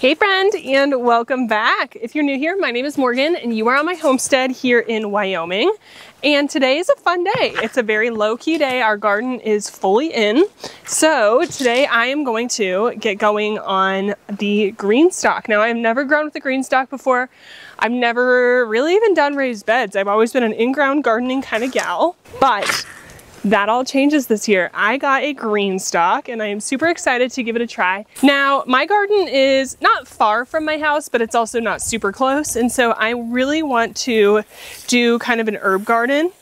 Hey friend, and welcome back. If you're new here, my name is Morgan and you are on my homestead here in Wyoming. And today is a fun day. It's a very low-key day. Our garden is fully in. So today I am going to get going on the greenstalk. Now I've never grown with the greenstalk before. I've never really even done raised beds. I've always been an in-ground gardening kind of gal, but that all changes this year. I got a greenstalk and I am super excited to give it a try. Now, my garden is not far from my house, but it's also not super close. And so I really want to do kind of an herb garden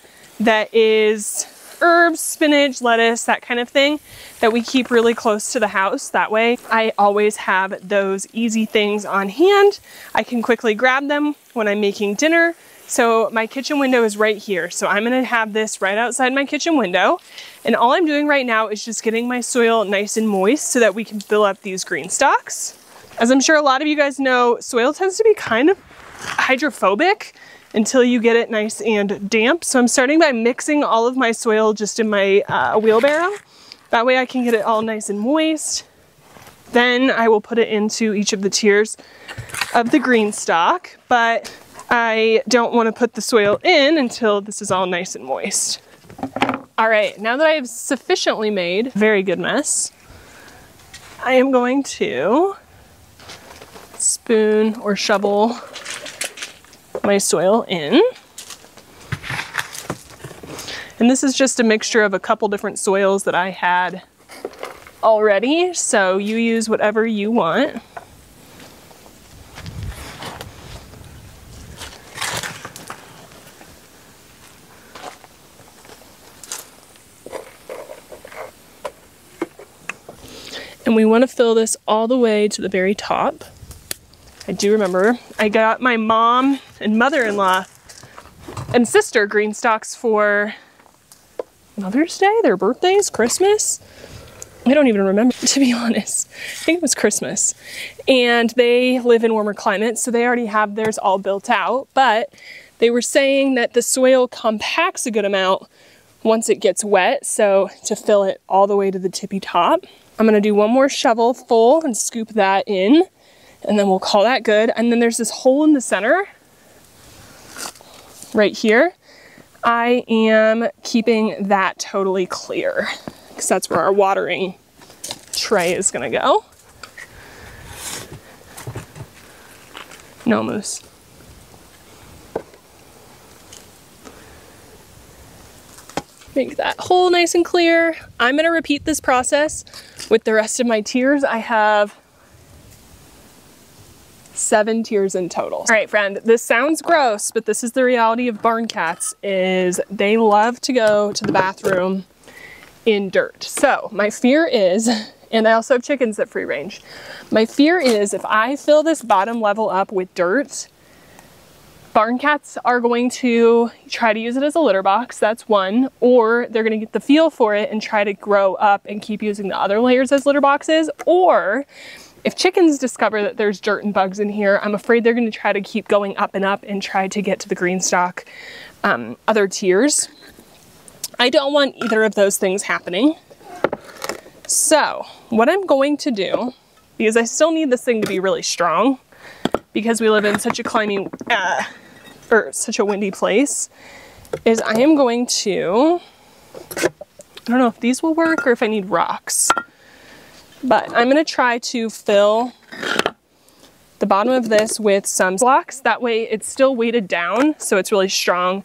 that is herbs, spinach, lettuce, that kind of thing that we keep really close to the house. That way I always have those easy things on hand. I can quickly grab them when I'm making dinner. So my kitchen window is right here. So I'm gonna have this right outside my kitchen window. And all I'm doing right now is just getting my soil nice and moist so that we can fill up these green stalks. As I'm sure a lot of you guys know, soil tends to be kind of hydrophobic until you get it nice and damp. So I'm starting by mixing all of my soil just in my wheelbarrow. That way I can get it all nice and moist. Then I will put it into each of the tiers of the greenstalk. But I don't want to put the soil in until this is all nice and moist. All right, now that I have sufficiently made a very good mess, I am going to spoon or shovel my soil in. And this is just a mixture of a couple different soils that I had already, so you use whatever you want. And we want to fill this all the way to the very top. I do remember I got my mom and mother-in-law and sister greenstalks for Mother's Day, their birthdays, Christmas. I don't even remember, to be honest. I think it was Christmas. And they live in warmer climates, so they already have theirs all built out. But they were saying that the soil compacts a good amount once it gets wet. So to fill it all the way to the tippy top, I'm gonna do one more shovel full and scoop that in, and then we'll call that good. And then there's this hole in the center, right here. I am keeping that totally clear, because that's where our watering tray is gonna go. No moose. Make that hole nice and clear. I'm gonna repeat this process with the rest of my tiers. I have 7 tiers in total. All right, friend, this sounds gross, but this is the reality of barn cats, is they love to go to the bathroom in dirt. So my fear is, and I also have chickens that free range. My fear is if I fill this bottom level up with dirt, barn cats are going to try to use it as a litter box, that's one, or they're gonna get the feel for it and try to grow up and keep using the other layers as litter boxes. Or if chickens discover that there's dirt and bugs in here, I'm afraid they're gonna try to keep going up and try to get to the greenstalk other tiers. I don't want either of those things happening. So what I'm going to do, because I still need this thing to be really strong, because we live in such a climbing, or such a windy place, is I am going to, I don't know if these will work or if I need rocks, but I'm gonna try to fill the bottom of this with some blocks. That way it's still weighted down, so it's really strong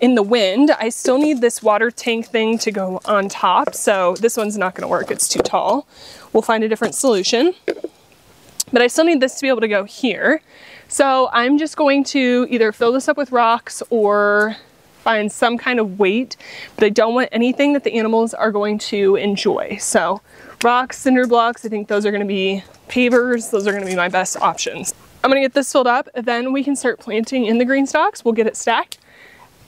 in the wind. I still need this water tank thing to go on top, so this one's not gonna work, it's too tall. We'll find a different solution. But I still need this to be able to go here. So I'm just going to either fill this up with rocks or find some kind of weight, but I don't want anything that the animals are going to enjoy. So rocks, cinder blocks, I think those are gonna be pavers. Those are gonna be my best options. I'm gonna get this filled up, then we can start planting in the greenstalks. We'll get it stacked.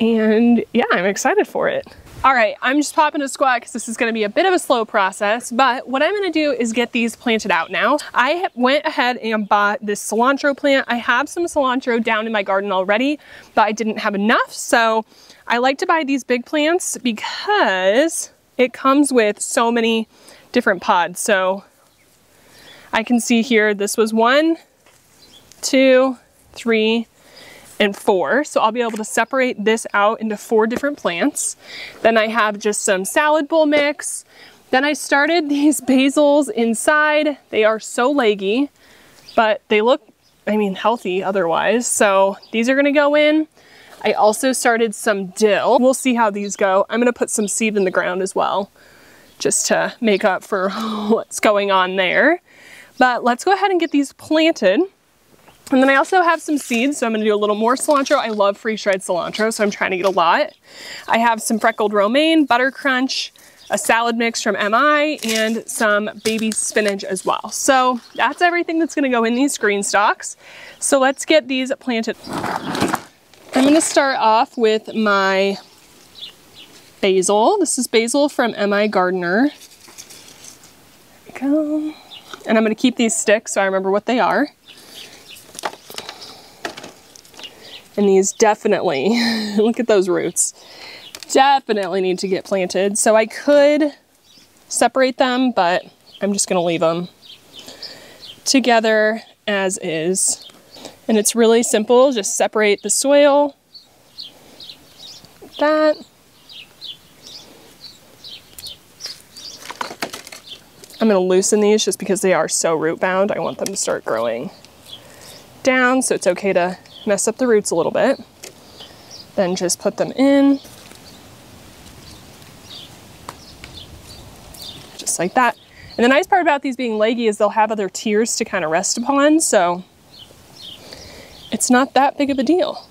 And yeah, I'm excited for it. All right, I'm just popping a squat because this is gonna be a bit of a slow process, but what I'm gonna do is get these planted out now. I went ahead and bought this cilantro plant. I have some cilantro down in my garden already, but I didn't have enough, so I like to buy these big plants because it comes with so many different pods. So I can see here, this was 1, 2, 3, and 4. So I'll be able to separate this out into 4 different plants. Then I have just some salad bowl mix. Then I started these basils inside. They are so leggy, but they look, I mean, healthy otherwise. So these are gonna go in. I also started some dill. We'll see how these go. I'm gonna put some seed in the ground as well, just to make up for what's going on there. But let's go ahead and get these planted. And then I also have some seeds, so I'm gonna do a little more cilantro. I love freeze-dried cilantro, so I'm trying to get a lot. I have some freckled romaine, butter crunch, a salad mix from MI, and some baby spinach as well. So that's everything that's gonna go in these green stalks. So let's get these planted. I'm gonna start off with my basil. This is basil from MI Gardener. There we go. And I'm gonna keep these sticks so I remember what they are. And these definitely, look at those roots, definitely need to get planted. So I could separate them, but I'm just gonna leave them together as is. And it's really simple, just separate the soil, like that. I'm gonna loosen these just because they are so root bound. I want them to start growing down, so it's okay to mess up the roots a little bit. Then just put them in. Just like that. And the nice part about these being leggy is they'll have other tiers to kind of rest upon, so it's not that big of a deal.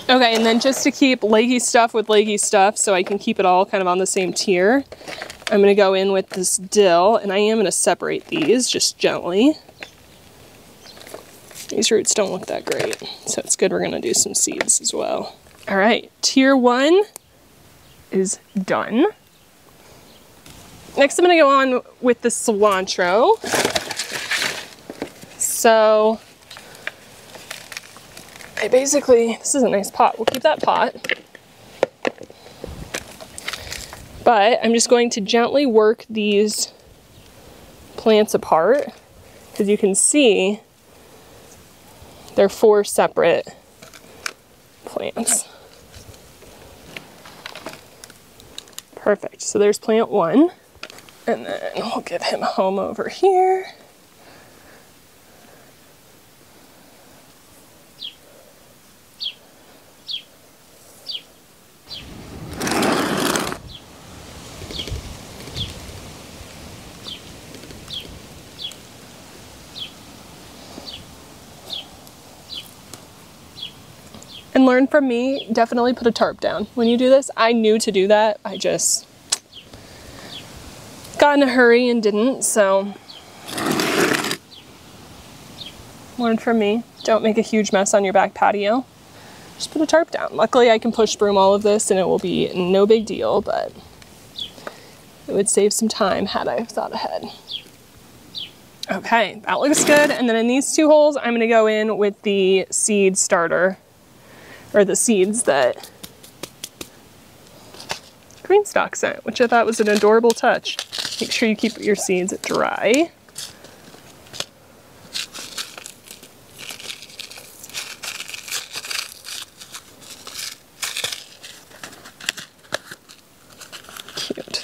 Okay, and then just to keep leggy stuff with leggy stuff so I can keep it all kind of on the same tier, I'm gonna go in with this dill, and I am gonna separate these just gently. These roots don't look that great, so it's good we're gonna do some seeds as well. All right, tier 1 is done. Next I'm gonna go on with the cilantro. So I basically, this is a nice pot, we'll keep that pot. But I'm just going to gently work these plants apart, because you can see they're 4 separate plants. Perfect, so there's plant 1. And then we'll give him a home over here. And learn from me, definitely put a tarp down. When you do this, I knew to do that. I just got in a hurry and didn't, so learn from me. Don't make a huge mess on your back patio. Just put a tarp down. Luckily, I can push broom all of this and it will be no big deal, but it would save some time had I thought ahead. Okay, that looks good. And then in these 2 holes, I'm gonna go in with the seed starter, or the seeds that Greenstalk sent, which I thought was an adorable touch. Make sure you keep your seeds dry. Cute.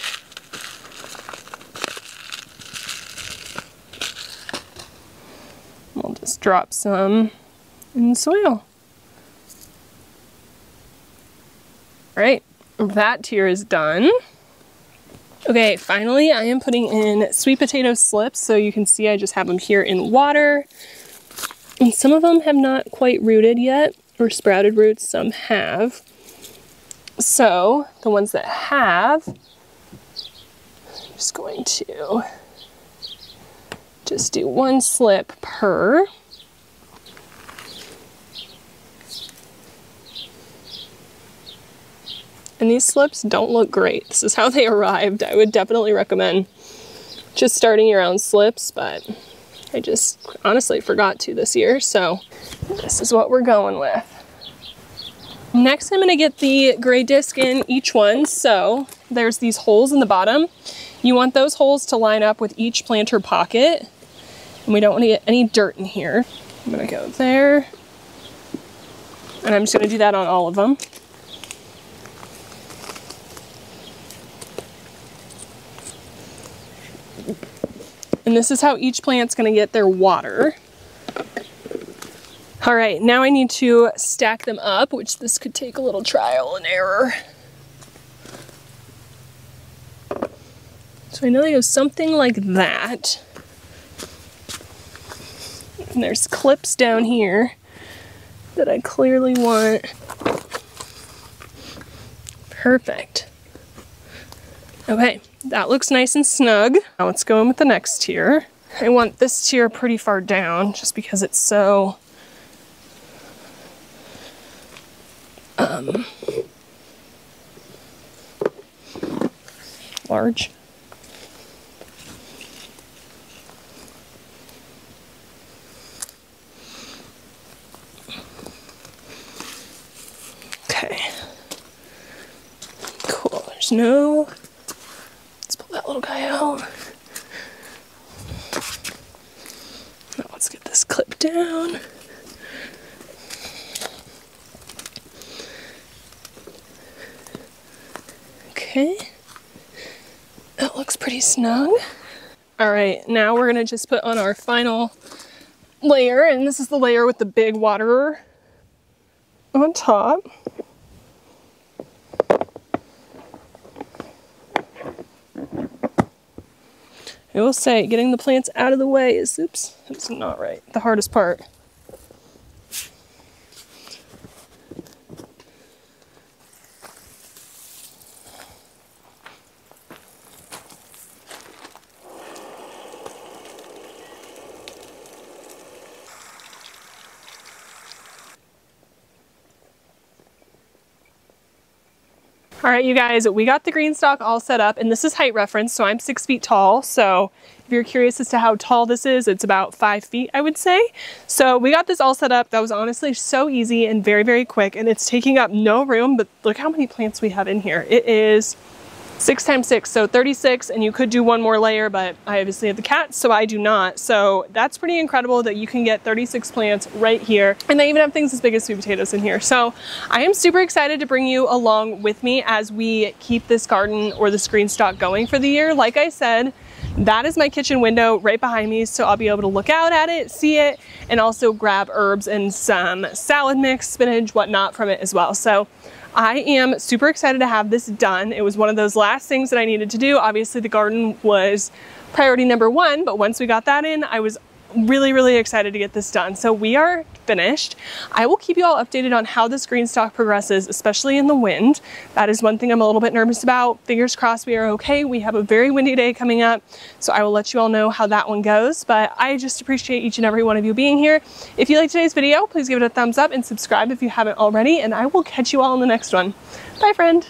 We'll just drop some in the soil. All right, that tier is done. Okay, finally I am putting in sweet potato slips. So you can see I just have them here in water. And some of them have not quite rooted yet, or sprouted roots, some have. So the ones that have, I'm just going to just do 1 slip per. And these slips don't look great. This is how they arrived. I would definitely recommend just starting your own slips, but I just honestly forgot to this year, so this is what we're going with. Next, I'm gonna get the gray disc in each one. So there's these holes in the bottom. You want those holes to line up with each planter pocket. And we don't want to get any dirt in here. I'm gonna go there. And I'm just gonna do that on all of them. And this is how each plant's gonna get their water. All right, now I need to stack them up, which this could take a little trial and error. So I know they go something like that. And there's clips down here that I clearly want. Perfect. Okay, that looks nice and snug. Now let's go in with the next tier. I want this tier pretty far down just because it's so large. Okay. Cool. There's no. Let's pull that little guy out. Now let's get this clip down. Okay, that looks pretty snug. All right, now we're gonna just put on our final layer, and this is the layer with the big waterer on top. I will say, getting the plants out of the way is, oops, it's not right, the hardest part. All right, you guys, we got the greenstalk all set up, and this is height reference, so I'm 6 feet tall. So if you're curious as to how tall this is, it's about 5 feet, I would say. So we got this all set up. That was honestly so easy and very, very quick, and it's taking up no room, but look how many plants we have in here. It is 6 times 6, so 36, and you could do one more layer, but I obviously have the cats, so I do not. So that's pretty incredible that you can get 36 plants right here, and they even have things as big as sweet potatoes in here. So I am super excited to bring you along with me as we keep this garden or this greenstalk going for the year. Like I said, that is my kitchen window right behind me, so I'll be able to look out at it, see it, and also grab herbs and some salad mix, spinach, whatnot from it as well. So I am super excited to have this done. It was one of those last things that I needed to do. Obviously the garden was priority number one, but once we got that in, I was really, really excited to get this done. So we are finished. I will keep you all updated on how this greenstalk progresses, especially in the wind. That is one thing I'm a little bit nervous about. Fingers crossed we are okay. We have a very windy day coming up, so I will let you all know how that one goes. But I just appreciate each and every one of you being here. If you liked today's video, please give it a thumbs up and subscribe if you haven't already, and I will catch you all in the next one. Bye, friend.